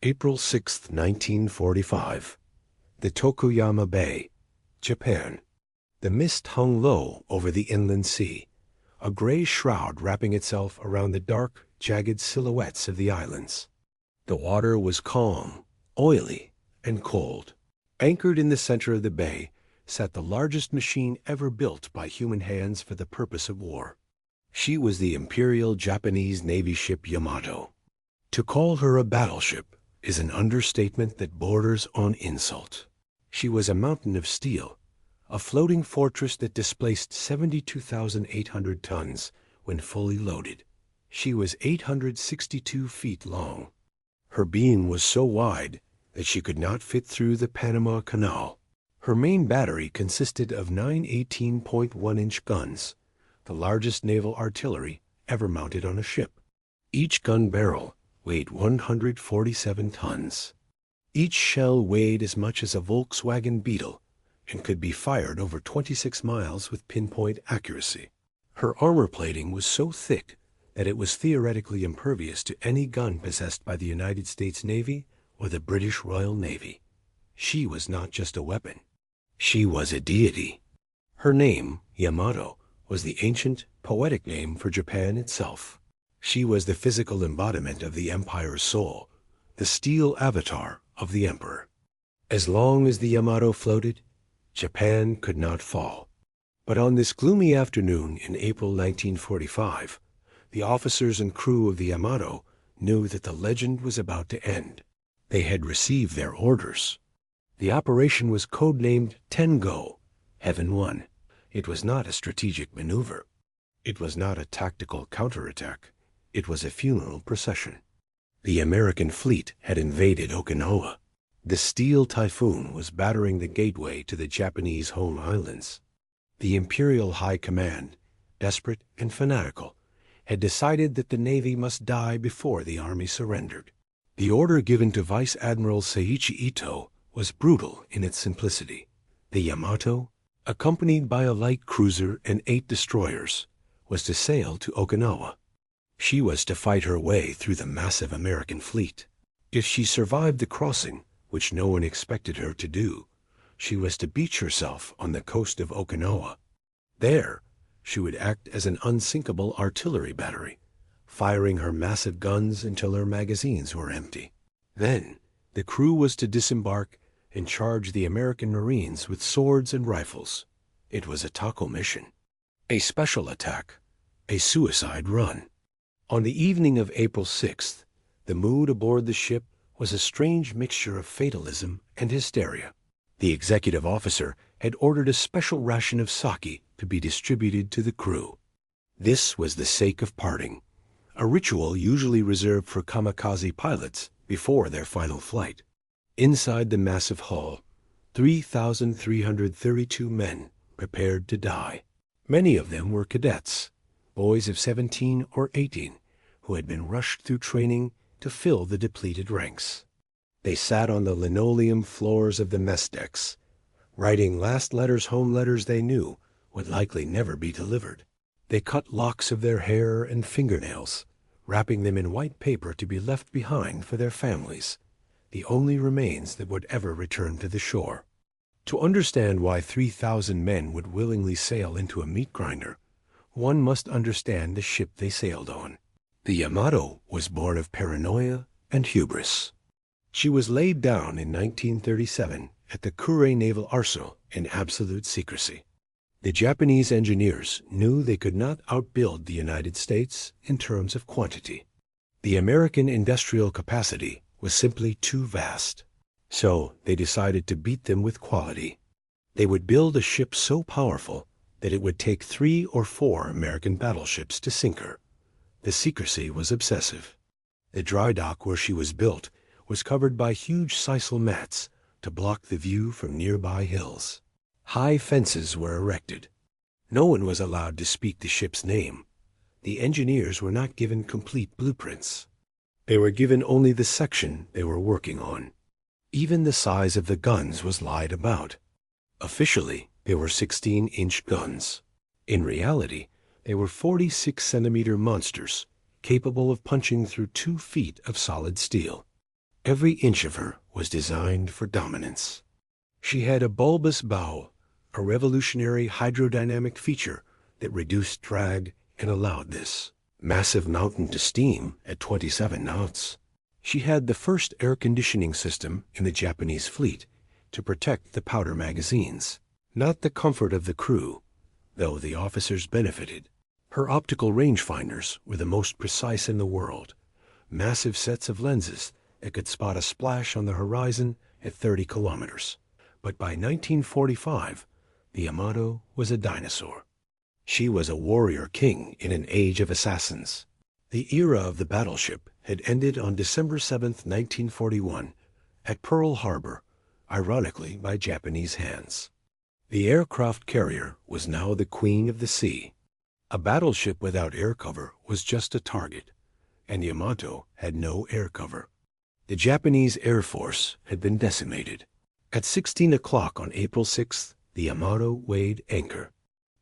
April 6, 1945. The Tokuyama Bay, Japan. The mist hung low over the inland sea, a gray shroud wrapping itself around the dark, jagged silhouettes of the islands. The water was calm, oily, and cold. Anchored in the center of the bay sat the largest machine ever built by human hands for the purpose of war. She was the Imperial Japanese Navy ship Yamato. To call her a battleship is an understatement that borders on insult. She was a mountain of steel, a floating fortress that displaced 72,800 tons when fully loaded. She was 862 feet long. Her beam was so wide that she could not fit through the Panama Canal. Her main battery consisted of 9 18.1-inch guns, the largest naval artillery ever mounted on a ship. Each gun barrel weighed 147 tons. Each shell weighed as much as a Volkswagen Beetle and could be fired over 26 miles with pinpoint accuracy. Her armor plating was so thick that it was theoretically impervious to any gun possessed by the United States Navy or the British Royal Navy. She was not just a weapon. She was a deity. Her name, Yamato, was the ancient, poetic name for Japan itself. She was the physical embodiment of the empire's soul, the steel avatar of the emperor. As long as the Yamato floated, Japan could not fall. But on this gloomy afternoon in April 1945, the officers and crew of the Yamato knew that the legend was about to end. They had received their orders. The operation was codenamed Tengo, Heaven Won. It was not a strategic maneuver. It was not a tactical counterattack. It was a funeral procession. The American fleet had invaded Okinawa. The steel typhoon was battering the gateway to the Japanese home islands. The Imperial High Command, desperate and fanatical, had decided that the Navy must die before the Army surrendered. The order given to Vice Admiral Seiichi Ito was brutal in its simplicity. The Yamato, accompanied by a light cruiser and 8 destroyers, was to sail to Okinawa. She was to fight her way through the massive American fleet. If she survived the crossing, which no one expected her to do, she was to beach herself on the coast of Okinawa. There, she would act as an unsinkable artillery battery, firing her massive guns until her magazines were empty. Then, the crew was to disembark and charge the American Marines with swords and rifles. It was a taco mission, a special attack, a suicide run. On the evening of April 6th, the mood aboard the ship was a strange mixture of fatalism and hysteria. The executive officer had ordered a special ration of sake to be distributed to the crew. This was the sake of parting, a ritual usually reserved for kamikaze pilots before their final flight. Inside the massive hull, 3,332 men prepared to die. Many of them were cadets, boys of 17 or 18, who had been rushed through training to fill the depleted ranks. They sat on the linoleum floors of the mess decks, writing last letters home letters they knew would likely never be delivered. They cut locks of their hair and fingernails, wrapping them in white paper to be left behind for their families, the only remains that would ever return to the shore. To understand why 3,000 men would willingly sail into a meat grinder, one must understand the ship they sailed on. The Yamato was born of paranoia and hubris. She was laid down in 1937 at the Kure Naval Arsenal in absolute secrecy. The Japanese engineers knew they could not outbuild the United States in terms of quantity. The American industrial capacity was simply too vast. So they decided to beat them with quality. They would build a ship so powerful that it would take 3 or 4 American battleships to sink her. The secrecy was obsessive. The dry dock where she was built was covered by huge sisal mats to block the view from nearby hills. High fences were erected. No one was allowed to speak the ship's name. The engineers were not given complete blueprints. They were given only the section they were working on. Even the size of the guns was lied about. Officially, they were 16-inch guns. In reality, they were 46-centimeter monsters, capable of punching through 2 feet of solid steel. Every inch of her was designed for dominance. She had a bulbous bow, a revolutionary hydrodynamic feature that reduced drag and allowed this massive mountain to steam at 27 knots. She had the first air conditioning system in the Japanese fleet to protect the powder magazines, not the comfort of the crew, though the officers benefited. Her optical rangefinders were the most precise in the world, massive sets of lenses that could spot a splash on the horizon at 30 kilometers. But by 1945, the Yamato was a dinosaur. She was a warrior king in an age of assassins. The era of the battleship had ended on December 7, 1941, at Pearl Harbor, ironically by Japanese hands. The aircraft carrier was now the queen of the sea. A battleship without air cover was just a target, and Yamato had no air cover. The Japanese Air Force had been decimated. At 16 o'clock on April 6th, the Yamato weighed anchor.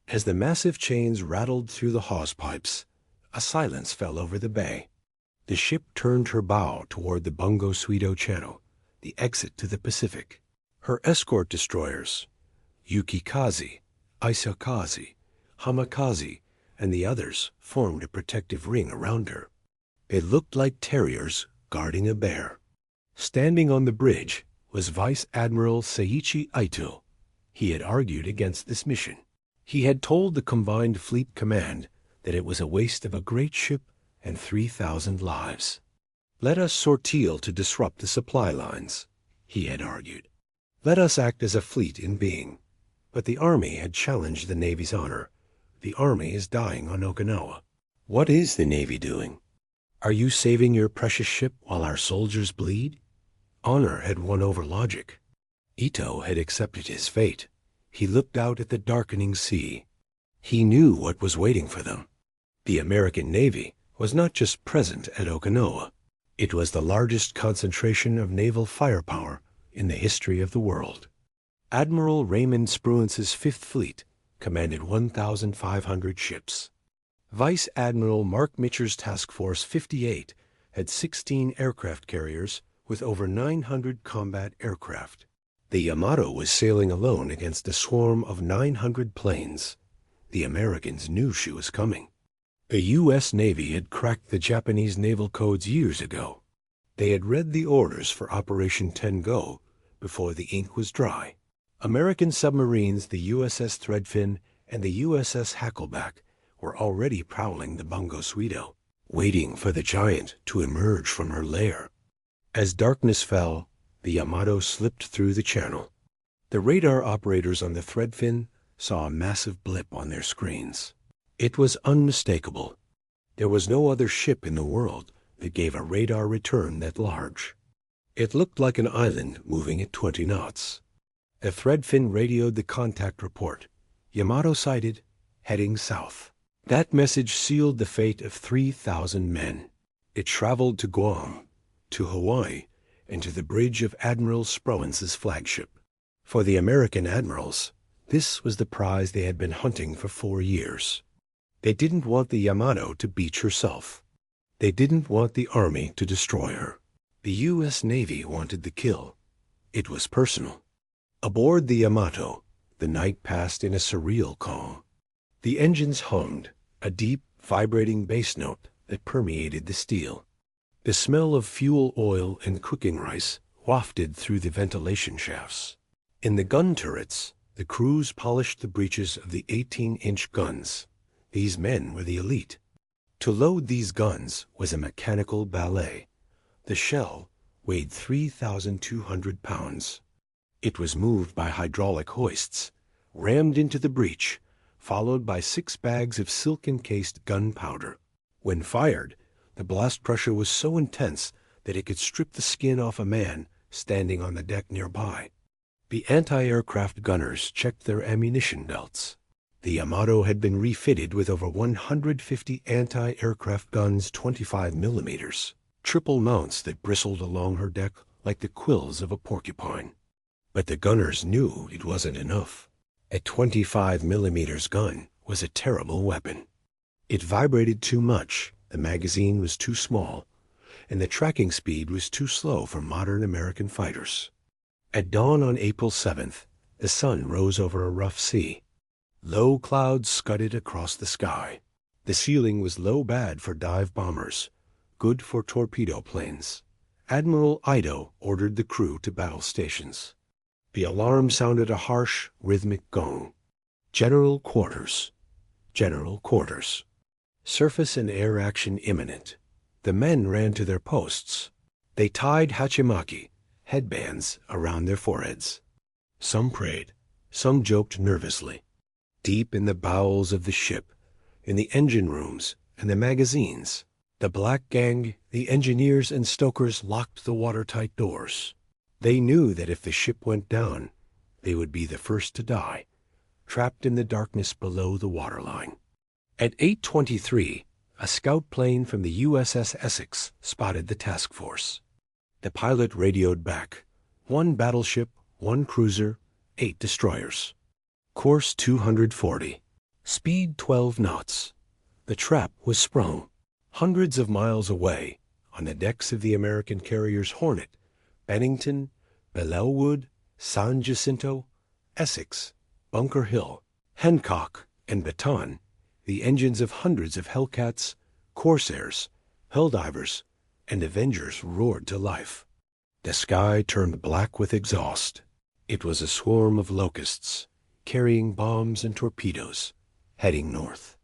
As the massive chains rattled through the hawse pipes, a silence fell over the bay. The ship turned her bow toward the Bungo Suido Channel, the exit to the Pacific. Her escort destroyers, Yukikaze, Isakaze, Hamakaze, and the others formed a protective ring around her. It looked like terriers guarding a bear. Standing on the bridge was Vice Admiral Seiichi Aito. He had argued against this mission. He had told the Combined Fleet Command that it was a waste of a great ship and 3,000 lives. Let us sortie to disrupt the supply lines, he had argued. Let us act as a fleet in being. But the Army had challenged the Navy's honor. The Army is dying on Okinawa. What is the Navy doing? Are you saving your precious ship while our soldiers bleed? Honor had won over logic. Ito had accepted his fate. He looked out at the darkening sea. He knew what was waiting for them. The American Navy was not just present at Okinawa. It was the largest concentration of naval firepower in the history of the world. Admiral Raymond Spruance's Fifth Fleet commanded 1,500 ships. Vice Admiral Mark Mitcher's Task Force 58 had 16 aircraft carriers with over 900 combat aircraft. The Yamato was sailing alone against a swarm of 900 planes. The Americans knew she was coming. The U.S. Navy had cracked the Japanese naval codes years ago. They had read the orders for Operation Tengo before the ink was dry. American submarines, the USS Threadfin and the USS Hackleback, were already prowling the Bungo Suido, waiting for the giant to emerge from her lair. As darkness fell, the Yamato slipped through the channel. The radar operators on the Threadfin saw a massive blip on their screens. It was unmistakable. There was no other ship in the world that gave a radar return that large. It looked like an island moving at 20 knots. The Threadfin radioed the contact report. Yamato sighted, heading south. That message sealed the fate of 3,000 men. It traveled to Guam, to Hawaii, and to the bridge of Admiral Spruance's flagship. For the American admirals, this was the prize they had been hunting for 4 years. They didn't want the Yamato to beach herself. They didn't want the Army to destroy her. The U.S. Navy wanted the kill. It was personal. Aboard the Yamato, the night passed in a surreal calm. The engines hummed, a deep, vibrating bass note that permeated the steel. The smell of fuel oil and cooking rice wafted through the ventilation shafts. In the gun turrets, the crews polished the breeches of the 18-inch guns. These men were the elite. To load these guns was a mechanical ballet. The shell weighed 3,200 pounds. It was moved by hydraulic hoists, rammed into the breech, followed by 6 bags of silk-encased gunpowder. When fired, the blast pressure was so intense that it could strip the skin off a man standing on the deck nearby. The anti-aircraft gunners checked their ammunition belts. The Yamato had been refitted with over 150 anti-aircraft guns 25 millimeters, triple mounts that bristled along her deck like the quills of a porcupine. But the gunners knew it wasn't enough. A 25 millimeters gun was a terrible weapon. It vibrated too much, the magazine was too small, and the tracking speed was too slow for modern American fighters. At dawn on April 7th, the sun rose over a rough sea. Low clouds scudded across the sky. The ceiling was low bad for dive bombers, good for torpedo planes. Admiral Ito ordered the crew to battle stations. The alarm sounded a harsh, rhythmic gong. General quarters. General quarters. Surface and air action imminent. The men ran to their posts. They tied hachimaki, headbands, around their foreheads. Some prayed, some joked nervously. Deep in the bowels of the ship, in the engine rooms and the magazines, the black gang, the engineers and stokers locked the watertight doors. They knew that if the ship went down, they would be the first to die, trapped in the darkness below the waterline. At 8:23, a scout plane from the USS Essex spotted the task force. The pilot radioed back. 1 battleship, 1 cruiser, 8 destroyers. Course 240. Speed 12 knots. The trap was sprung. Hundreds of miles away, on the decks of the American carriers Hornet, Bennington, Bellelwood, San Jacinto, Essex, Bunker Hill, Hancock, and Baton, the engines of hundreds of Hellcats, Corsairs, Helldivers, and Avengers roared to life. The sky turned black with exhaust. It was a swarm of locusts, carrying bombs and torpedoes, heading north.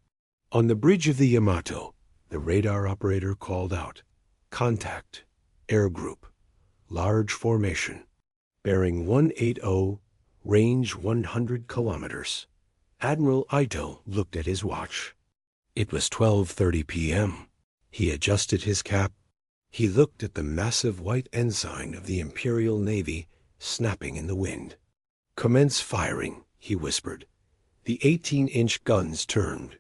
On the bridge of the Yamato, the radar operator called out, "Contact, air group, large formation, bearing 180, range 100 kilometers." Admiral Ito looked at his watch. It was 12:30 p.m. He adjusted his cap. He looked at the massive white ensign of the Imperial Navy snapping in the wind. "Commence firing," he whispered. The 18-inch guns turned.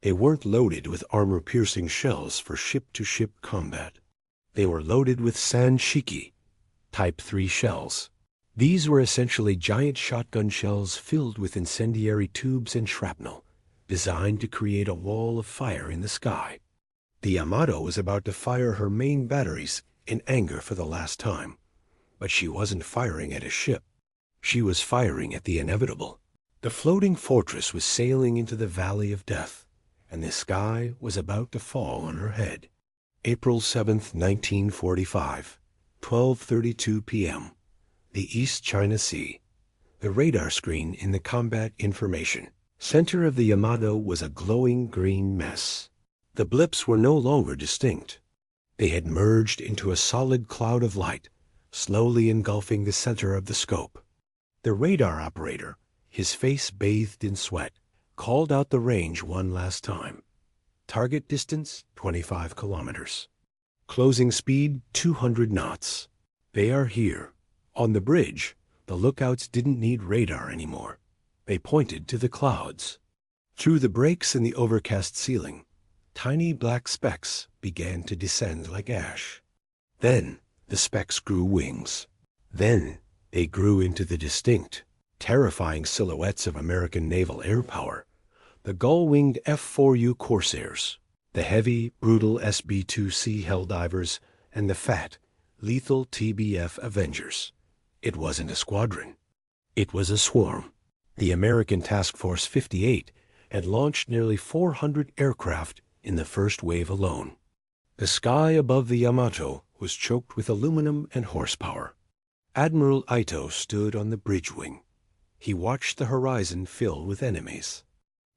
They weren't loaded with armor-piercing shells for ship-to-ship combat. They were loaded with Sanshiki, Type 3 shells. These were essentially giant shotgun shells filled with incendiary tubes and shrapnel, designed to create a wall of fire in the sky. The Yamato was about to fire her main batteries in anger for the last time, but she wasn't firing at a ship. She was firing at the inevitable. The floating fortress was sailing into the valley of death, and the sky was about to fall on her head. April 7th, 1945, 12:32 p.m. The East China Sea. The radar screen in the combat information center of the Yamato was a glowing green mess. The blips were no longer distinct. They had merged into a solid cloud of light, slowly engulfing the center of the scope. The radar operator, his face bathed in sweat, called out the range one last time. Target distance, 25 kilometers. Closing speed, 200 knots. They are here. On the bridge, the lookouts didn't need radar anymore. They pointed to the clouds. Through the breaks in the overcast ceiling, tiny black specks began to descend like ash. Then the specks grew wings. Then they grew into the distinct, terrifying silhouettes of American naval air power, the gull-winged F-4U Corsairs, the heavy, brutal SB-2C Helldivers, and the fat, lethal TBF Avengers. It wasn't a squadron. It was a swarm. The American Task Force 58 had launched nearly 400 aircraft in the first wave alone. The sky above the Yamato was choked with aluminum and horsepower. Admiral Ito stood on the bridge wing. He watched the horizon fill with enemies.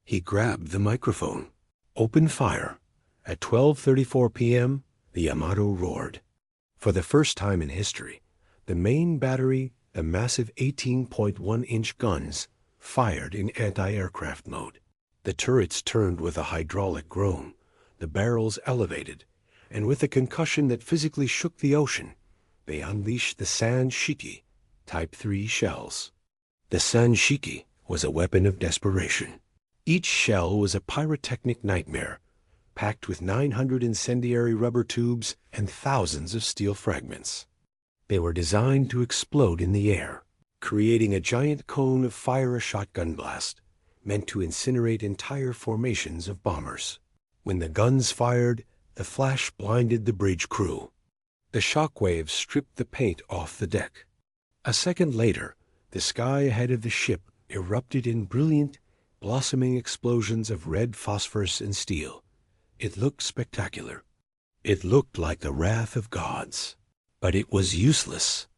He grabbed the microphone. Open fire. At 12:34 p.m., the Yamato roared. For the first time in history, the main battery, the massive 18.1-inch guns, fired in anti-aircraft mode. The turrets turned with a hydraulic groan, the barrels elevated, and with a concussion that physically shook the ocean, they unleashed the Sanshiki, Type 3 shells. The Sanshiki was a weapon of desperation. Each shell was a pyrotechnic nightmare, packed with 900 incendiary rubber tubes and thousands of steel fragments. They were designed to explode in the air, creating a giant cone of fire, a shotgun blast, meant to incinerate entire formations of bombers. When the guns fired, the flash blinded the bridge crew. The shock waves stripped the paint off the deck. A second later, the sky ahead of the ship erupted in brilliant, blossoming explosions of red phosphorus and steel. It looked spectacular. It looked like the wrath of gods. But it was useless.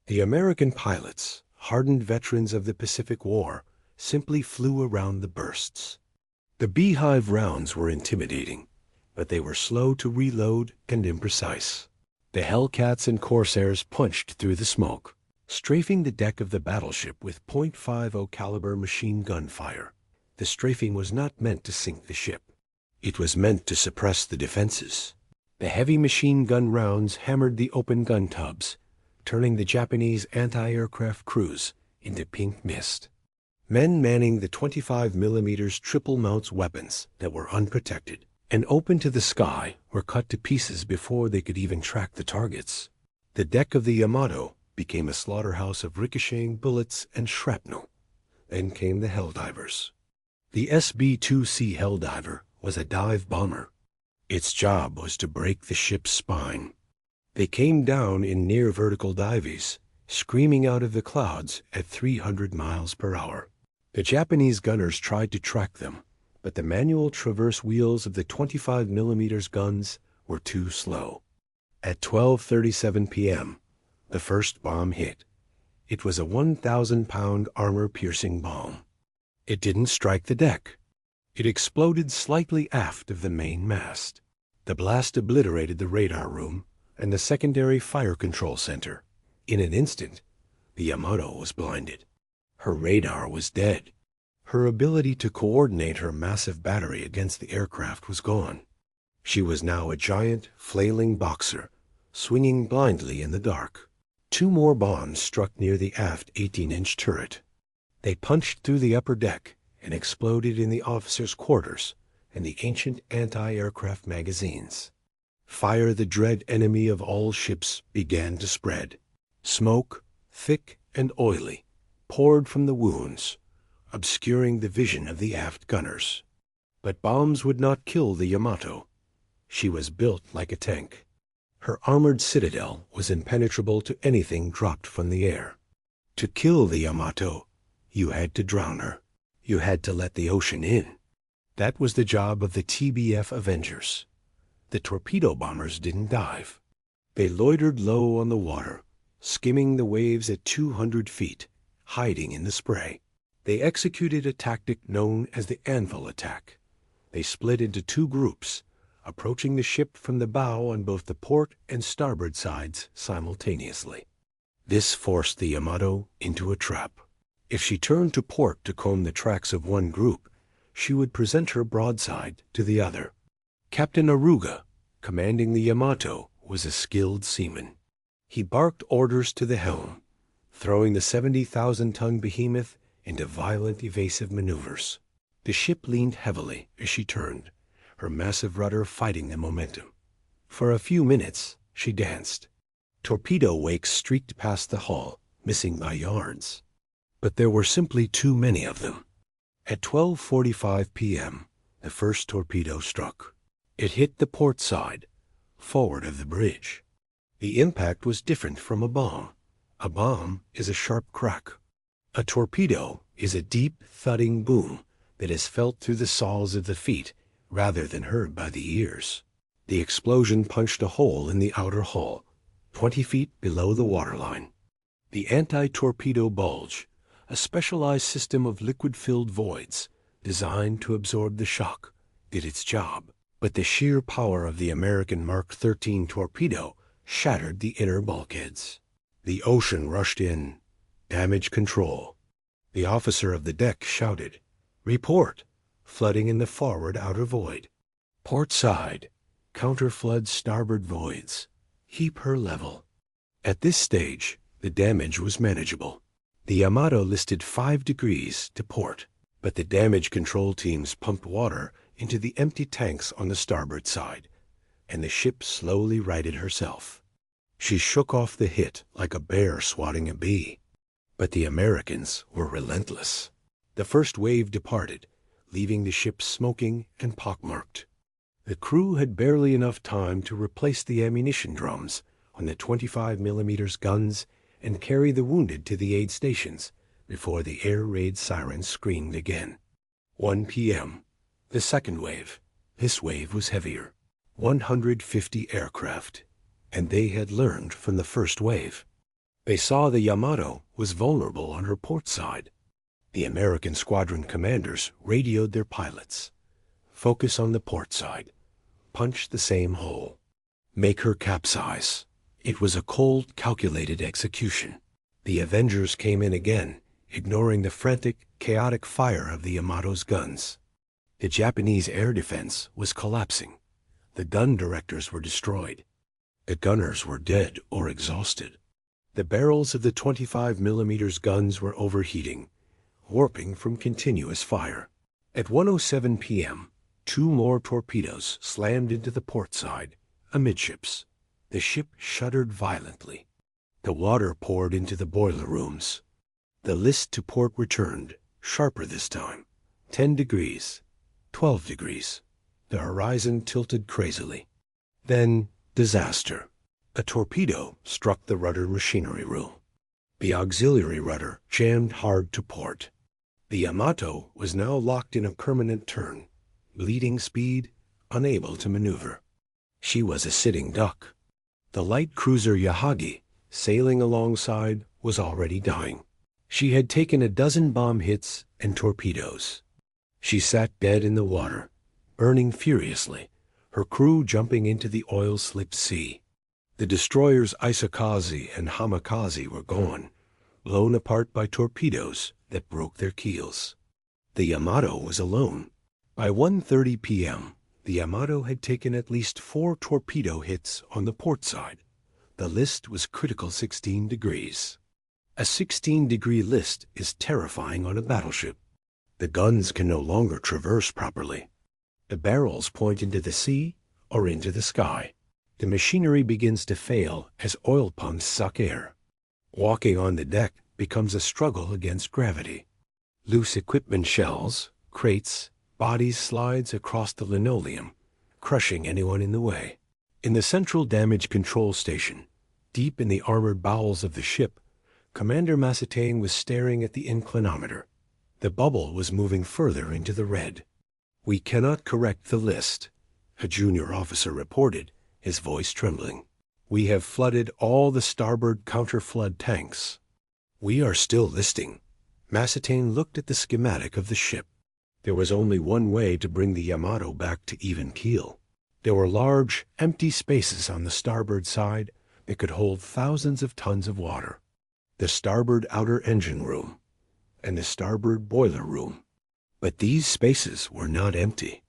The American pilots, hardened veterans of the Pacific War, simply flew around the bursts. The beehive rounds were intimidating, but they were slow to reload and imprecise. The Hellcats and Corsairs punched through the smoke, strafing the deck of the battleship with .50 caliber machine gun fire. The strafing was not meant to sink the ship. It was meant to suppress the defenses. The heavy machine gun rounds hammered the open gun tubs, turning the Japanese anti-aircraft crews into pink mist. Men manning the 25mm triple mounts weapons that were unprotected and open to the sky were cut to pieces before they could even track the targets. The deck of the Yamato became a slaughterhouse of ricocheting bullets and shrapnel. Then came the Helldivers. The SB-2C Helldiver was a dive bomber. Its job was to break the ship's spine. They came down in near-vertical dives, screaming out of the clouds at 300 miles per hour. The Japanese gunners tried to track them, but the manual traverse wheels of the 25mm guns were too slow. At 12:37 p.m., the first bomb hit. It was a 1,000-pound armor-piercing bomb. It didn't strike the deck. It exploded slightly aft of the main mast. The blast obliterated the radar room and the secondary fire control center. In an instant, the Yamato was blinded. Her radar was dead. Her ability to coordinate her massive battery against the aircraft was gone. She was now a giant, flailing boxer, swinging blindly in the dark. Two more bombs struck near the aft 18-inch turret. They punched through the upper deck and exploded in the officers' quarters and the ancient anti-aircraft magazines. Fire, the dread enemy of all ships, began to spread. Smoke, thick and oily, poured from the wounds, obscuring the vision of the aft gunners. But bombs would not kill the Yamato. She was built like a tank. Her armored citadel was impenetrable to anything dropped from the air. To kill the Yamato, you had to drown her. You had to let the ocean in. That was the job of the TBF Avengers. The torpedo bombers didn't dive. They loitered low on the water, skimming the waves at 200 feet, hiding in the spray. They executed a tactic known as the anvil attack. They split into two groups, approaching the ship from the bow on both the port and starboard sides simultaneously. This forced the Yamato into a trap. If she turned to port to comb the tracks of one group, she would present her broadside to the other. Captain Aruga, commanding the Yamato, was a skilled seaman. He barked orders to the helm, throwing the 70,000-ton behemoth into violent evasive maneuvers. The ship leaned heavily as she turned, her massive rudder fighting the momentum. For a few minutes, she danced. Torpedo wakes streaked past the hull, missing by yards. But there were simply too many of them. At 12:45 p.m., the first torpedo struck. It hit the port side, forward of the bridge. The impact was different from a bomb. A bomb is a sharp crack. A torpedo is a deep, thudding boom that is felt through the soles of the feet rather than heard by the ears. The explosion punched a hole in the outer hull, 20 feet below the waterline. The anti-torpedo bulge, a specialized system of liquid-filled voids designed to absorb the shock, did its job. But the sheer power of the American Mark 13 torpedo shattered the inner bulkheads. The ocean rushed in. Damage control. The officer of the deck shouted, "Report!" flooding in the forward outer void. Port side, counter-flood starboard voids. Keep her level. At this stage, the damage was manageable. The Yamato listed 5 degrees to port, but the damage control teams pumped water into the empty tanks on the starboard side, and the ship slowly righted herself. She shook off the hit like a bear swatting a bee. But the Americans were relentless. The first wave departed, leaving the ship smoking and pockmarked. The crew had barely enough time to replace the ammunition drums on the 25mm guns and carry the wounded to the aid stations before the air raid sirens screamed again. 1 p.m. The second wave. This wave was heavier. 150 aircraft. And they had learned from the first wave. They saw the Yamato was vulnerable on her port side. The American squadron commanders radioed their pilots. Focus on the port side. Punch the same hole. Make her capsize. It was a cold, calculated execution. The Avengers came in again, ignoring the frantic, chaotic fire of the Yamato's guns. The Japanese air defense was collapsing. The gun directors were destroyed. The gunners were dead or exhausted. The barrels of the 25mm guns were overheating, warping from continuous fire. At 1:07 p.m., 2 more torpedoes slammed into the port side, amidships. The ship shuddered violently. The water poured into the boiler rooms. The list to port returned, sharper this time. 10 degrees, 12 degrees. The horizon tilted crazily. Then, disaster. A torpedo struck the rudder machinery room. The auxiliary rudder jammed hard to port. The Yamato was now locked in a permanent turn, bleeding speed, unable to maneuver. She was a sitting duck. The light cruiser Yahagi, sailing alongside, was already dying. She had taken a dozen bomb hits and torpedoes. She sat dead in the water, burning furiously, her crew jumping into the oil-slipped sea. The destroyers Isakaze and Hamakaze were gone, blown apart by torpedoes that broke their keels. The Yamato was alone. By 1:30 p.m., the Yamato had taken at least 4 torpedo hits on the port side. The list was critical 16 degrees. A 16-degree list is terrifying on a battleship. The guns can no longer traverse properly. The barrels point into the sea or into the sky. The machinery begins to fail as oil pumps suck air. Walking on the deck becomes a struggle against gravity. Loose equipment shells, crates, bodies slides across the linoleum, crushing anyone in the way. In the central damage control station, deep in the armored bowels of the ship, Commander Maritime was staring at the inclinometer. The bubble was moving further into the red. "We cannot correct the list," a junior officer reported, his voice trembling. "We have flooded all the starboard counter-flood tanks." "We are still listing." Maritime looked at the schematic of the ship. There was only one way to bring the Yamato back to even keel. There were large, empty spaces on the starboard side that could hold thousands of tons of water. The starboard outer engine room and the starboard boiler room. But these spaces were not empty.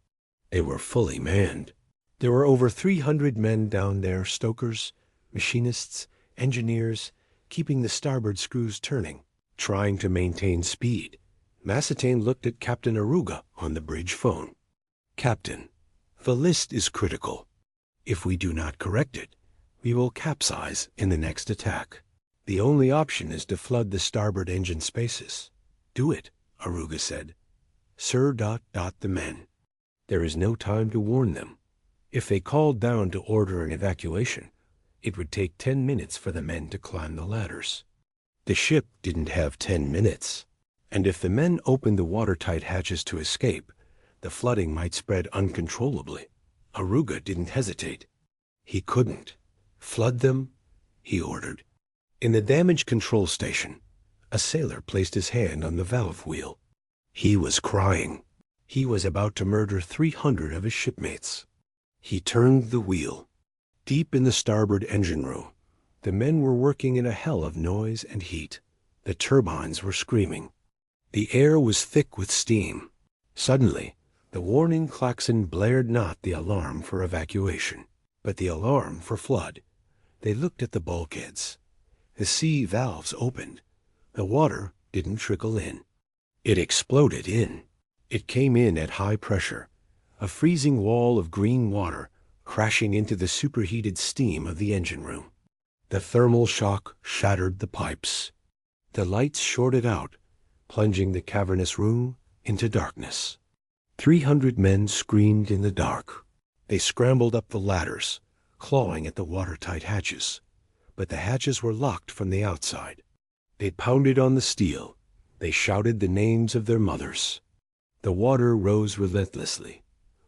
They were fully manned. There were over 300 men down there, stokers, machinists, engineers, keeping the starboard screws turning, trying to maintain speed. Maritime looked at Captain Aruga on the bridge phone. "Captain, the list is critical. If we do not correct it, we will capsize in the next attack. The only option is to flood the starboard engine spaces." "Do it," Aruga said. "Sir, the men. There is no time to warn them. If they called down to order an evacuation, it would take 10 minutes for the men to climb the ladders. The ship didn't have 10 minutes. And if the men opened the watertight hatches to escape, the flooding might spread uncontrollably." Aruga didn't hesitate. He couldn't. "Flood them," he ordered. In the damage control station, a sailor placed his hand on the valve wheel. He was crying. He was about to murder 300 of his shipmates. He turned the wheel. Deep in the starboard engine room, the men were working in a hell of noise and heat. The turbines were screaming. The air was thick with steam. Suddenly, the warning klaxon blared not the alarm for evacuation, but the alarm for flood. They looked at the bulkheads. The sea valves opened. The water didn't trickle in. It exploded in. It came in at high pressure, a freezing wall of green water crashing into the superheated steam of the engine room. The thermal shock shattered the pipes. The lights shorted out, plunging the cavernous room into darkness. 300 men screamed in the dark. They scrambled up the ladders, clawing at the watertight hatches. but the hatches were locked from the outside. They pounded on the steel. They shouted the names of their mothers. The water rose relentlessly,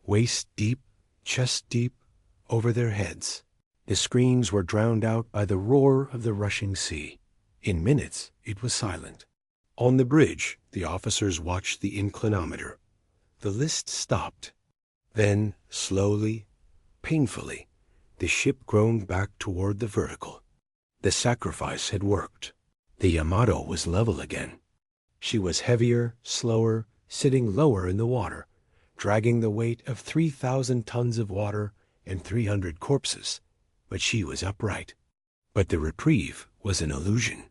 waist deep, chest deep, over their heads. The screams were drowned out by the roar of the rushing sea. In minutes, it was silent. On the bridge, the officers watched the inclinometer. The list stopped. Then, slowly, painfully, the ship groaned back toward the vertical. The sacrifice had worked. The Yamato was level again. She was heavier, slower, sitting lower in the water, dragging the weight of 3,000 tons of water and 300 corpses, but she was upright. But the reprieve was an illusion.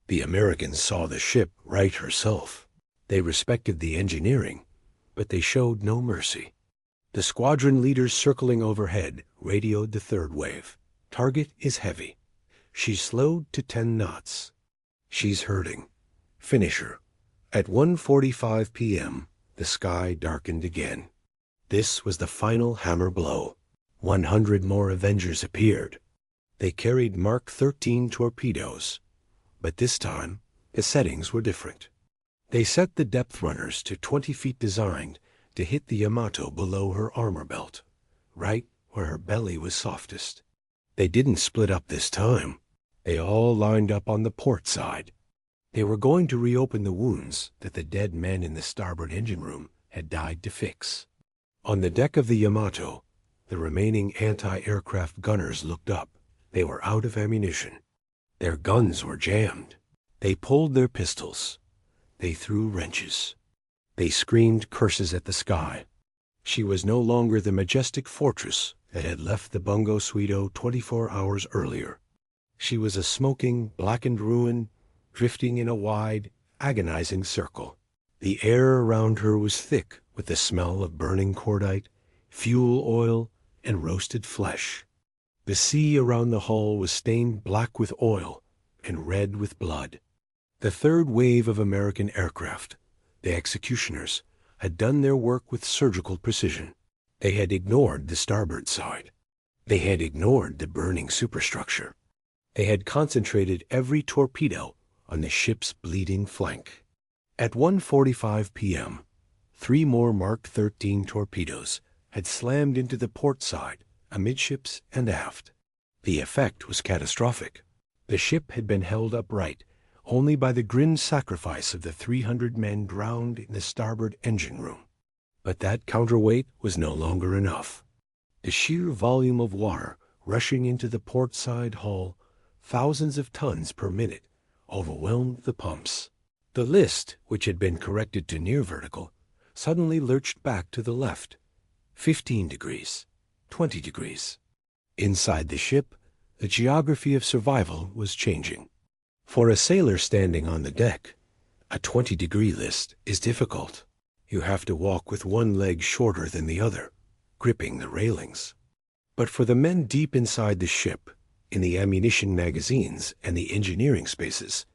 The Americans saw the ship right herself. They respected the engineering, but they showed no mercy. The squadron leaders circling overhead radioed the third wave. Target is heavy. She slowed to 10 knots. She's hurting. Finish her. At 1:45 p.m., the sky darkened again. This was the final hammer blow. 100 more Avengers appeared. They carried Mark 13 torpedoes, but this time the settings were different. They set the depth runners to 20 feet designed to hit the Yamato below her armor belt, right where her belly was softest. They didn't split up this time. They all lined up on the port side. They were going to reopen the wounds that the dead men in the starboard engine room had died to fix. On the deck of the Yamato, the remaining anti-aircraft gunners looked up. They were out of ammunition. Their guns were jammed. They pulled their pistols. They threw wrenches. They screamed curses at the sky. She was no longer the majestic fortress that had left the Bungo Sweeto 24 hours earlier. She was a smoking, blackened ruin, drifting in a wide, agonizing circle. The air around her was thick with the smell of burning cordite, fuel oil, and roasted flesh. The sea around the hull was stained black with oil and red with blood. The third wave of American aircraft, the executioners, had done their work with surgical precision. They had ignored the starboard side. They had ignored the burning superstructure. They had concentrated every torpedo on the ship's bleeding flank. At 1:45 p.m., 3 more Mark 13 torpedoes had slammed into the port side, amidships and aft. The effect was catastrophic. The ship had been held upright only by the grim sacrifice of the 300 men drowned in the starboard engine room. But that counterweight was no longer enough. The sheer volume of water rushing into the port side hull, thousands of tons per minute, overwhelmed the pumps. The list, which had been corrected to near vertical, suddenly lurched back to the left. 15 degrees, 20 degrees. Inside the ship, the geography of survival was changing. For a sailor standing on the deck, a 20-degree list is difficult. You have to walk with one leg shorter than the other, gripping the railings. But for the men deep inside the ship, in the ammunition magazines and the engineering spaces,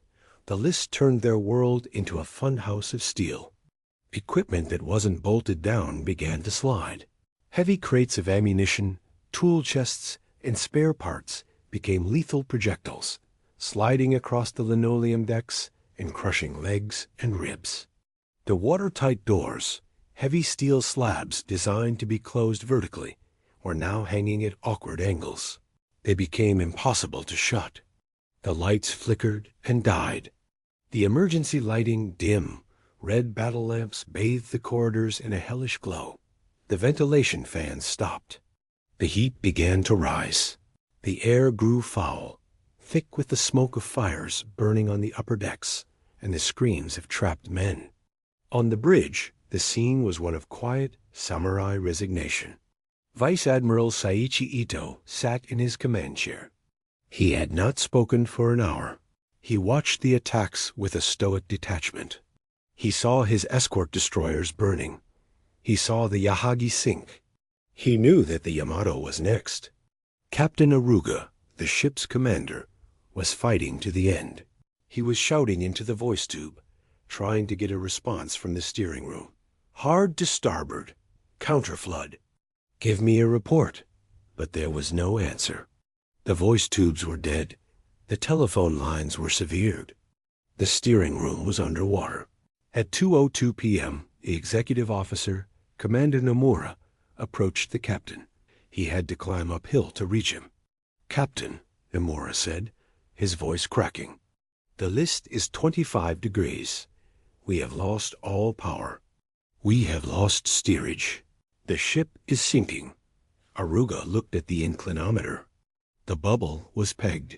the list turned their world into a funhouse of steel. Equipment that wasn't bolted down began to slide. Heavy crates of ammunition, tool chests, and spare parts became lethal projectiles, sliding across the linoleum decks and crushing legs and ribs. The watertight doors, heavy steel slabs designed to be closed vertically, were now hanging at awkward angles. They became impossible to shut. The lights flickered and died. The emergency lighting dim. Red battle lamps bathed the corridors in a hellish glow. The ventilation fans stopped. The heat began to rise. The air grew foul, thick with the smoke of fires burning on the upper decks and the screams of trapped men. On the bridge, the scene was one of quiet samurai resignation. Vice Admiral Saichi Ito sat in his command chair. He had not spoken for an hour. He watched the attacks with a stoic detachment. He saw his escort destroyers burning. He saw the Yahagi sink. He knew that the Yamato was next. Captain Aruga, the ship's commander, was fighting to the end. He was shouting into the voice tube, trying to get a response from the steering room. Hard to starboard. Counterflood. Give me a report. But there was no answer. The voice tubes were dead. The telephone lines were severed. The steering room was underwater. At 2:02 p.m., the executive officer, Commander Nomura, approached the captain. He had to climb uphill to reach him. "Captain," Nomura said, his voice cracking, "the list is 25 degrees. We have lost all power. We have lost steerage. The ship is sinking." Aruga looked at the inclinometer. The bubble was pegged.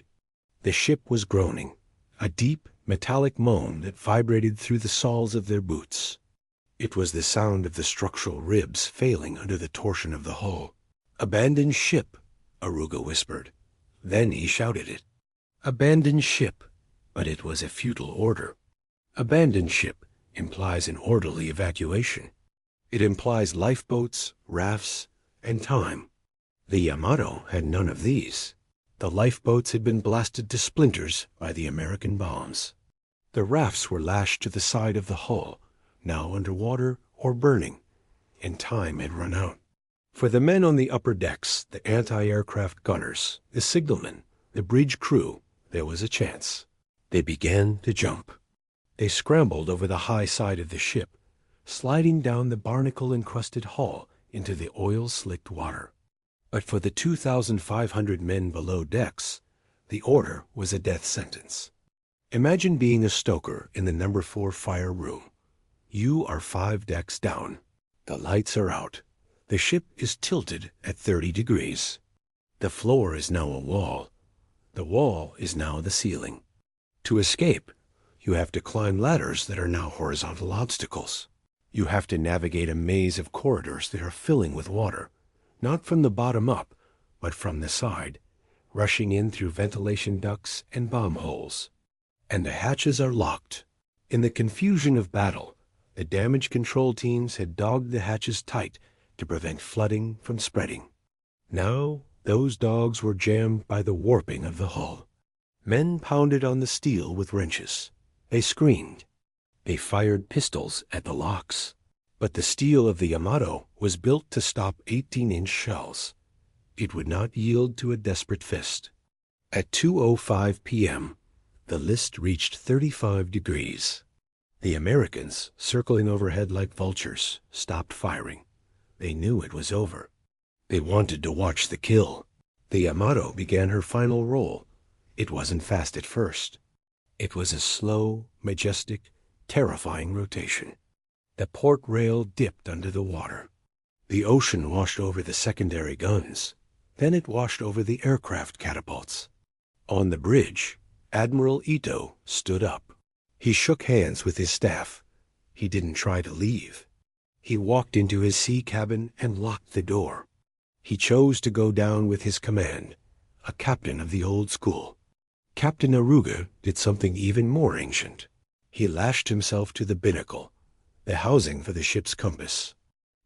The ship was groaning, a deep, metallic moan that vibrated through the soles of their boots. It was the sound of the structural ribs failing under the torsion of the hull. "Abandon ship," Aruga whispered. Then he shouted it. "Abandon ship," but it was a futile order. Abandon ship implies an orderly evacuation. It implies lifeboats, rafts, and time. The Yamato had none of these. The lifeboats had been blasted to splinters by the American bombs. The rafts were lashed to the side of the hull, now underwater or burning, and time had run out. For the men on the upper decks, the anti-aircraft gunners, the signalmen, the bridge crew, there was a chance. They began to jump. They scrambled over the high side of the ship, sliding down the barnacle-encrusted hull into the oil-slicked water. But for the 2,500 men below decks, the order was a death sentence. Imagine being a stoker in the number 4 fire room. You are 5 decks down. The lights are out. The ship is tilted at 30 degrees. The floor is now a wall. The wall is now the ceiling. To escape, you have to climb ladders that are now horizontal obstacles. You have to navigate a maze of corridors that are filling with water, not from the bottom up, but from the side, rushing in through ventilation ducts and bomb holes. And the hatches are locked. In the confusion of battle, the damage control teams had dogged the hatches tight to prevent flooding from spreading. Now those dogs were jammed by the warping of the hull. Men pounded on the steel with wrenches. They screamed. They fired pistols at the locks. But the steel of the Yamato was built to stop 18-inch shells. It would not yield to a desperate fist. At 2:05 p.m., the list reached 35 degrees. The Americans, circling overhead like vultures, stopped firing. They knew it was over. They wanted to watch the kill. The Yamato began her final roll. It wasn't fast at first. It was a slow, majestic, terrifying rotation. The port rail dipped under the water. The ocean washed over the secondary guns. Then it washed over the aircraft catapults. On the bridge, Admiral Ito stood up. He shook hands with his staff. He didn't try to leave. He walked into his sea cabin and locked the door. He chose to go down with his command, a captain of the old school. Captain Aruga did something even more ancient. He lashed himself to the binnacle, the housing for the ship's compass.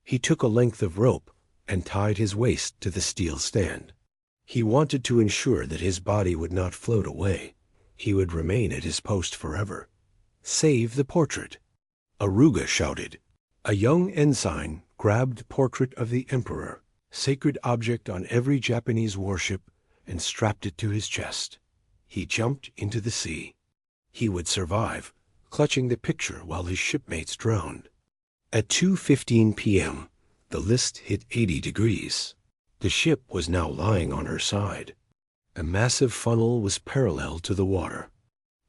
He took a length of rope and tied his waist to the steel stand. He wanted to ensure that his body would not float away. He would remain at his post forever. Save the portrait. Aruga shouted. A young ensign grabbed the portrait of the emperor, sacred object on every Japanese warship, and strapped it to his chest. He jumped into the sea. He would survive, clutching the picture while his shipmates drowned. At 2:15 p.m., the list hit 80 degrees. The ship was now lying on her side. A massive funnel was parallel to the water.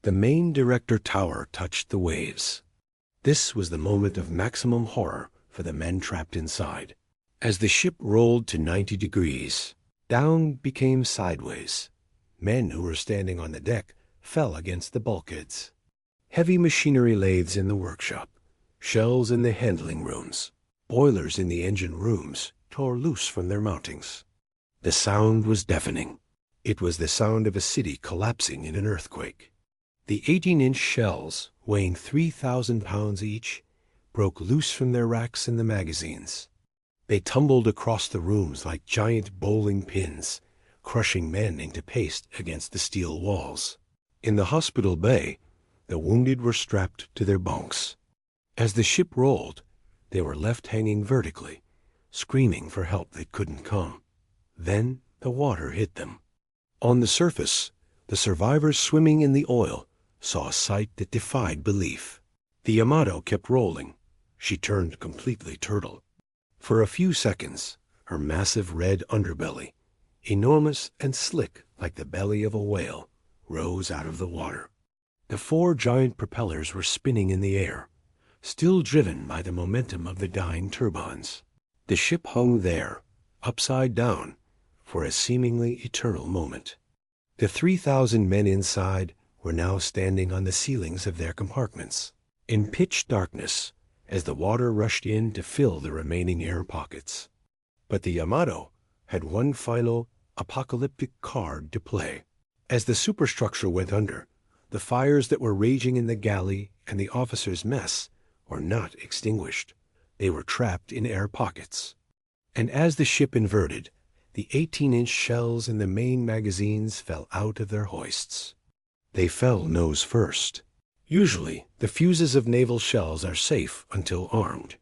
The main director tower touched the waves. This was the moment of maximum horror for the men trapped inside. As the ship rolled to 90 degrees, down became sideways. Men who were standing on the deck fell against the bulkheads. Heavy machinery lathes in the workshop, shells in the handling rooms, boilers in the engine rooms tore loose from their mountings. The sound was deafening. It was the sound of a city collapsing in an earthquake. The 18-inch shells, weighing 3,000 pounds each, broke loose from their racks in the magazines. They tumbled across the rooms like giant bowling pins, crushing men into paste against the steel walls. In the hospital bay, the wounded were strapped to their bunks. As the ship rolled, they were left hanging vertically, screaming for help that couldn't come. Then the water hit them. On the surface, The survivors swimming in the oil saw a sight that defied belief. The Yamato kept rolling. She turned completely turtle. For a few seconds, her massive red underbelly, enormous and slick like the belly of a whale, rose out of the water. The 4 giant propellers were spinning in the air, still driven by the momentum of the dying turbines. The ship hung there, upside down, for a seemingly eternal moment. The 3,000 men inside were now standing on the ceilings of their compartments, in pitch darkness, as the water rushed in to fill the remaining air pockets. But the Yamato had one final apocalyptic card to play. As the superstructure went under, the fires that were raging in the galley and the officers' mess were not extinguished. They were trapped in air pockets. And as the ship inverted, the 18-inch shells in the main magazines fell out of their hoists. They fell nose first. Usually, the fuses of naval shells are safe until armed.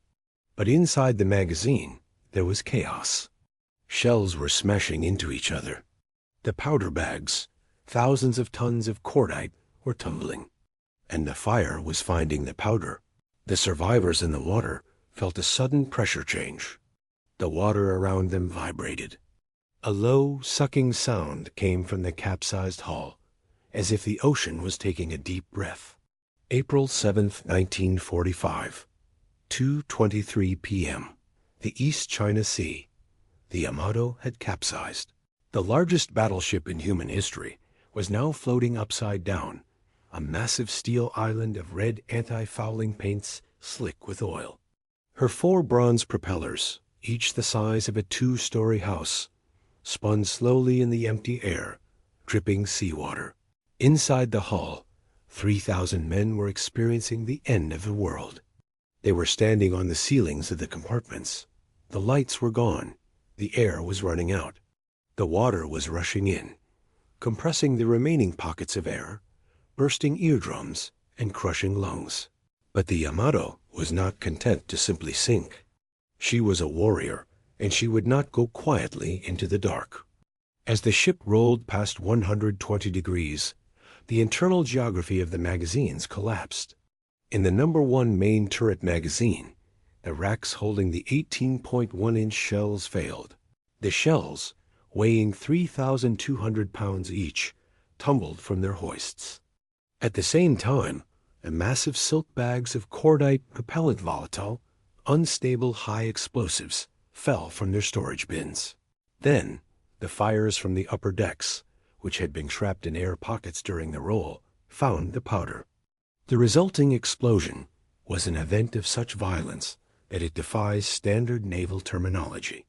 But inside the magazine, there was chaos. Shells were smashing into each other. The powder bags, thousands of tons of cordite, were tumbling. And the fire was finding the powder. The survivors in the water felt a sudden pressure change. The water around them vibrated. A low, sucking sound came from the capsized hull, as if the ocean was taking a deep breath. April 7th, 1945, 2:23 p.m. The East China Sea. The Yamato had capsized. The largest battleship in human history was now floating upside down, a massive steel island of red anti-fouling paints slick with oil. Her 4 bronze propellers, each the size of a 2-story house, spun slowly in the empty air, dripping seawater. Inside the hull, 3,000 men were experiencing the end of the world. They were standing on the ceilings of the compartments. The lights were gone. The air was running out. The water was rushing in, compressing the remaining pockets of air, bursting eardrums and crushing lungs. But the Yamato was not content to simply sink. She was a warrior, and she would not go quietly into the dark. As the ship rolled past 120 degrees, the internal geography of the magazines collapsed. In the number 1 main turret magazine, the racks holding the 18.1-inch shells failed. The shells, weighing 3,200 pounds each, tumbled from their hoists. At the same time, the massive silk bags of cordite propellant volatile, unstable high explosives, fell from their storage bins. Then, the fires from the upper decks, which had been trapped in air pockets during the roll, found the powder. The resulting explosion was an event of such violence that it defies standard naval terminology.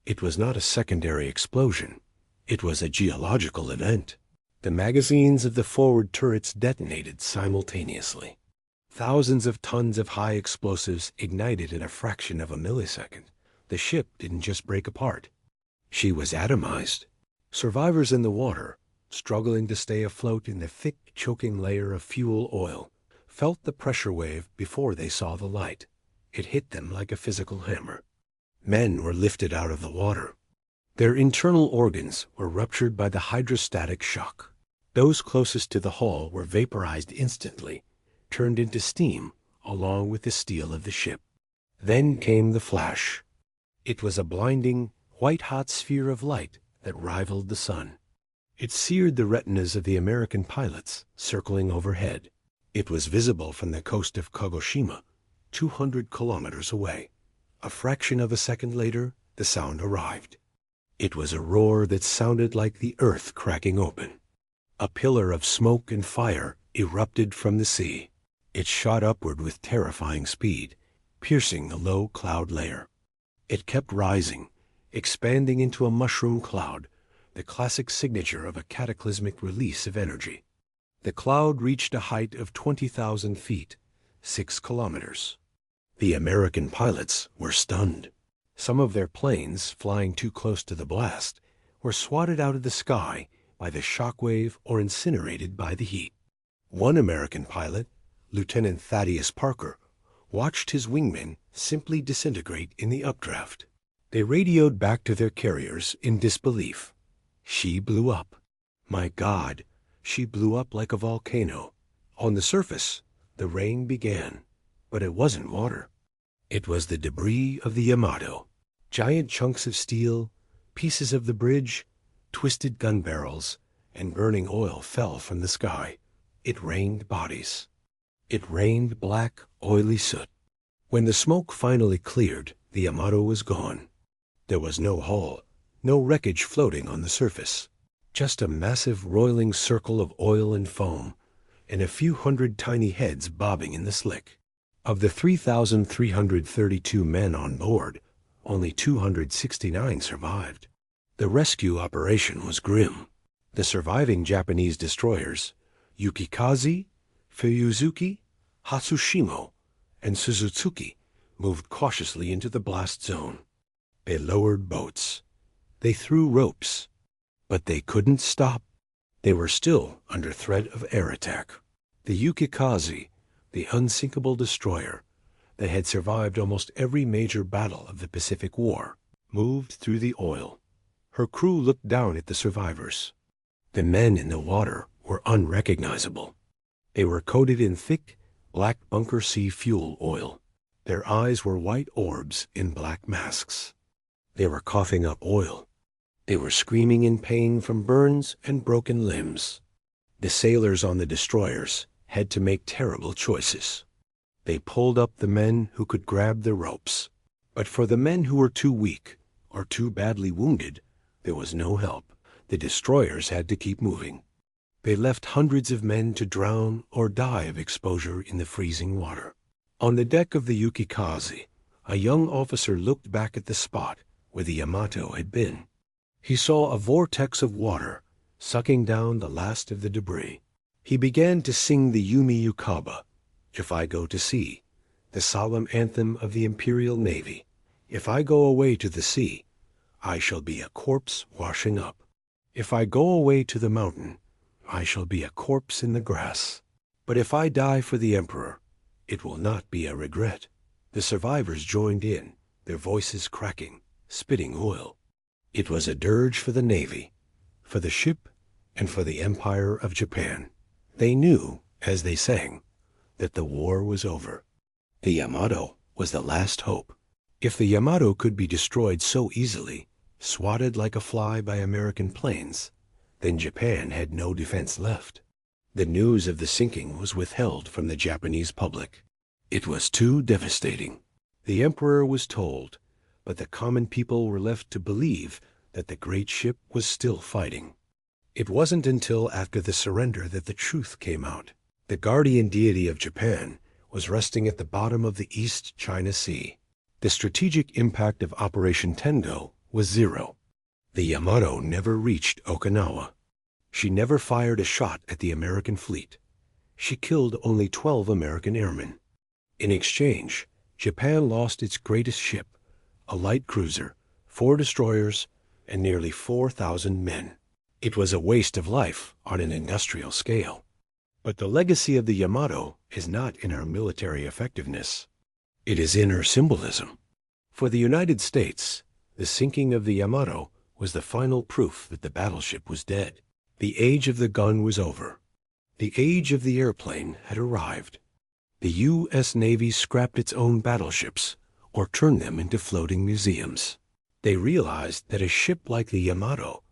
It was not a secondary explosion. It was a geological event. The magazines of the forward turrets detonated simultaneously. Thousands of tons of high explosives ignited in a fraction of a millisecond. The ship didn't just break apart. She was atomized. Survivors in the water, struggling to stay afloat in the thick, choking layer of fuel oil, felt the pressure wave before they saw the light. It hit them like a physical hammer. Men were lifted out of the water. Their internal organs were ruptured by the hydrostatic shock. Those closest to the hull were vaporized instantly, turned into steam along with the steel of the ship. Then came the flash. It was a blinding, white-hot sphere of light that rivaled the sun. It seared the retinas of the American pilots circling overhead. It was visible from the coast of Kagoshima, 200 kilometers away. A fraction of a second later, the sound arrived. It was a roar that sounded like the earth cracking open. A pillar of smoke and fire erupted from the sea. It shot upward with terrifying speed, piercing the low cloud layer. It kept rising, expanding into a mushroom cloud, the classic signature of a cataclysmic release of energy. The cloud reached a height of 20,000 feet, 6 kilometers. The American pilots were stunned. Some of their planes, flying too close to the blast, were swatted out of the sky by the shock wave or incinerated by the heat. One American pilot, Lieutenant Thaddeus Parker, watched his wingmen simply disintegrate in the updraft. They radioed back to their carriers in disbelief. She blew up. My God, She blew up like a volcano. On the surface, the rain began, but it wasn't water. It was the debris of the Yamato. Giant chunks of steel, pieces of the bridge, twisted gun barrels, and burning oil fell from the sky. It rained bodies. It rained black, oily soot. When the smoke finally cleared, the Yamato was gone. There was no hull, no wreckage floating on the surface. Just a massive roiling circle of oil and foam, and a few hundred tiny heads bobbing in the slick. Of the 3,332 men on board, only 269 survived. The rescue operation was grim. The surviving Japanese destroyers, Yukikaze, Fuyuzuki, Hatsushimo, and Suzutsuki, moved cautiously into the blast zone. They lowered boats. They threw ropes. But they couldn't stop. They were still under threat of air attack. The Yukikaze, the unsinkable destroyer that had survived almost every major battle of the Pacific War, moved through the oil. Her crew looked down at the survivors. The men in the water were unrecognizable. They were coated in thick, black bunker C fuel oil. Their eyes were white orbs in black masks. They were coughing up oil. They were screaming in pain from burns and broken limbs. The sailors on the destroyers had to make terrible choices. They pulled up the men who could grab the ropes. But for the men who were too weak or too badly wounded, there was no help. The destroyers had to keep moving. They left hundreds of men to drown or die of exposure in the freezing water. On the deck of the Yukikaze, a young officer looked back at the spot where the Yamato had been. He saw a vortex of water sucking down the last of the debris. He began to sing the Yumi Yukaba, "If I go to sea," the solemn anthem of the Imperial Navy. "If I go away to the sea, I shall be a corpse washing up. If I go away to the mountain, I shall be a corpse in the grass. But if I die for the Emperor, it will not be a regret." The survivors joined in, their voices cracking, spitting oil. It was a dirge for the Navy, for the ship, and for the Empire of Japan. They knew, as they sang, that the war was over. The Yamato was the last hope. If the Yamato could be destroyed so easily, swatted like a fly by American planes, then Japan had no defense left. The news of the sinking was withheld from the Japanese public. It was too devastating. The Emperor was told, but the common people were left to believe that the great ship was still fighting. It wasn't until after the surrender that the truth came out. The guardian deity of Japan was resting at the bottom of the East China Sea. The strategic impact of Operation Tendo was zero. The Yamato never reached Okinawa. She never fired a shot at the American fleet. She killed only 12 American airmen. In exchange, Japan lost its greatest ship, a light cruiser, 4 destroyers, and nearly 4,000 men. It was a waste of life on an industrial scale. But the legacy of the Yamato is not in her military effectiveness. It is in her symbolism. For the United States, the sinking of the Yamato was the final proof that the battleship was dead. The age of the gun was over. The age of the airplane had arrived. The U.S. Navy scrapped its own battleships or turned them into floating museums. They realized that a ship like the Yamato,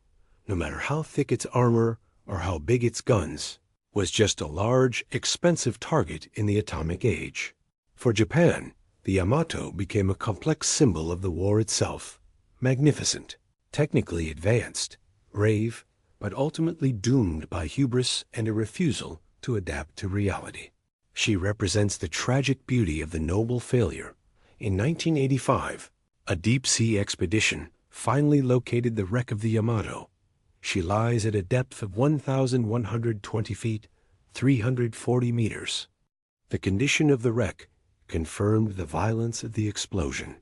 no matter how thick its armor or how big its guns, was just a large, expensive target in the atomic age. For Japan, the Yamato became a complex symbol of the war itself, magnificent, technically advanced, brave, but ultimately doomed by hubris and a refusal to adapt to reality. She represents the tragic beauty of the noble failure. In 1985, a deep-sea expedition finally located the wreck of the Yamato. She lies at a depth of 1,120 feet, 340 meters. The condition of the wreck confirmed the violence of the explosion.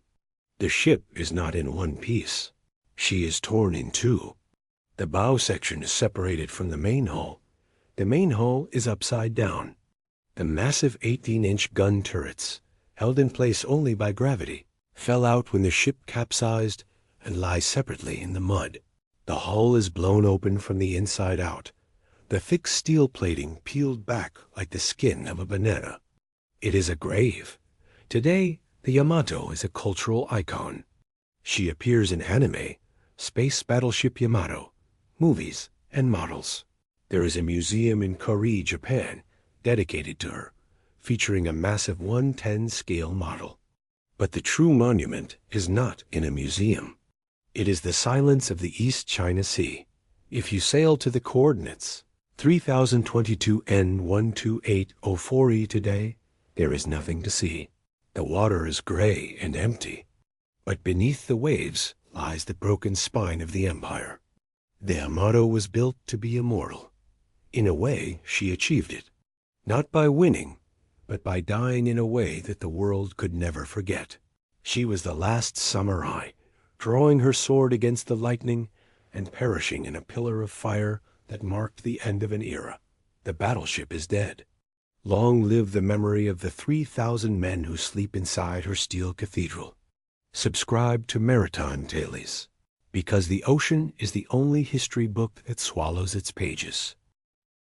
The ship is not in one piece. She is torn in two. The bow section is separated from the main hull. The main hull is upside down. The massive 18-inch gun turrets, held in place only by gravity, fell out when the ship capsized and lie separately in the mud. The hull is blown open from the inside out. the thick steel plating peeled back like the skin of a banana. It is a grave. Today, the Yamato is a cultural icon. She appears in anime, space battleship Yamato, movies, and models. There is a museum in Korea, Japan, dedicated to her, featuring a massive 1/10 scale model. But the true monument is not in a museum. It is the silence of the East China Sea. If you sail to the coordinates 3022 N12804E today, there is nothing to see. The water is gray and empty. But beneath the waves lies the broken spine of the empire. The Yamato was built to be immortal. In a way, she achieved it. Not by winning, but by dying in a way that the world could never forget. She was the last samurai, drawing her sword against the lightning and perishing in a pillar of fire that marked the end of an era. The battleship is dead. Long live the memory of the 3,000 men who sleep inside her steel cathedral. Subscribe to Maritime Dailies, because the ocean is the only history book that swallows its pages.